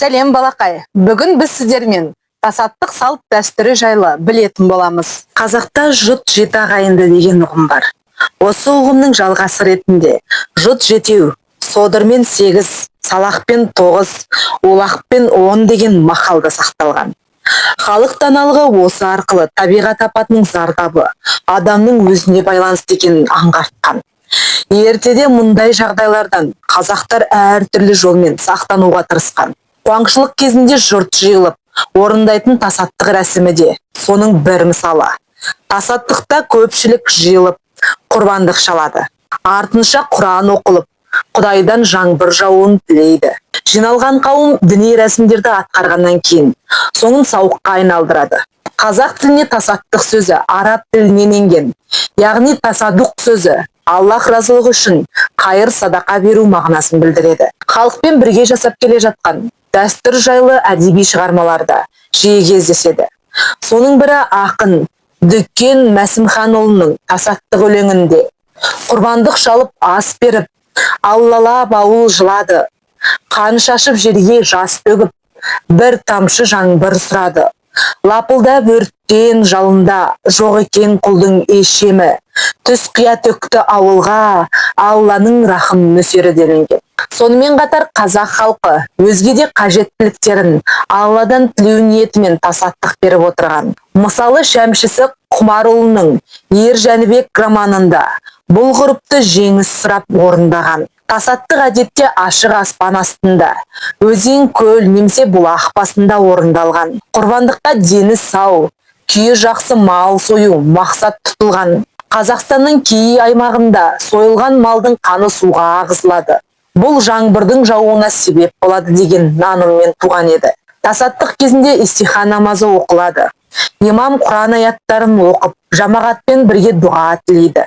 Сәлем балақай. Бүгін біз сіздермен тасаттық салт дәстүрі жайлы білетін боламыз. Қазақта жұт жеті ағайынды деген ұғым бар. Осы ұғымның жалғасы ретінде жұт жетеу, содырмен 8, салақпен 9, олақпен 10 деген мақалда сақталған. Халық даналығы осы арқылы табиғат апатының зардабы адамның өзіне байланысты екенін аңғартқан. Ертеде мұндай жағдайлардан қазақтар әртүрлі жолмен сақтануға тырысқан. Қуаңшылық кезінде жұрт жиылып, орындайтын тасаттық рәсімі де соның бір мысалы. Тасаттықта көпшілік жиылып, құрбандық шалады. Артынша Құран оқылып, Құдайдан жаңбыр жауын тілейді. Жиналған қауым діни рәсімдерді атқарғаннан кейін соңын сауыққа айналдырады. Қазақ тіліне тасаттық сөзі араб тілінен енген, яғни тасадуқ сөзі Аллах разылығы үшін қайыр садақа беру мағынасын білдіреді. Халықпен бірге жасап келе жатқан дәстүр жайлы әдеби шығармаларда жиі кездеседі. Соның бірі ақын Дүкен Мәсімханұлының тасаттық өлеңінде құрбандық шалып ас беріп, аллалап ауыл жылады, қан шашып жерге жас төгіп, бір тамшы жаңбыр сұрады. Лапылдап өрттен жалында жоқ екен құлдың ешемі, түс қия төкті ауылға Алланың рахым нөсері делінген. Сонымен қатар қазақ халқы өзге де қажеттіліктерін Алладан тілеу ниетімен тасаттық беріп отырған. Мысалы Шәмшісі Құмарұлының Ер Жәнібек романында бұл ғұрыпты жеңіс сұрап орындаған. Тасаттық әдетте ашық аспан астында, өзен, көл немесе бұлақ басында орындалған. Құрбандыққа дені сау, күйі жақсы мал сою мақсат тұтылған. Қазақстанның кей аймағында сойылған малдың қаны суға ағызылады. Бұл жаңбырдың жауына себеп болады деген наныммен туған еді. Тасаттық кезінде истиха намазы оқылады. Имам Құран аяттарын оқып, жамағатпен бірге дұға тілейді.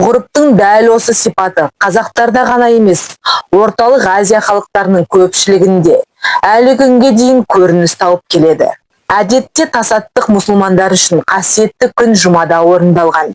Ғұрыптың дәл осы сипаты қазақтарда ғана емес, орталық Азия халықтарының көпшілігінде әлі күнге дейін көрініс тауып келеді. Әдетте тасаттық мұсылмандар үшін қасиетті күн жұмада орындалған.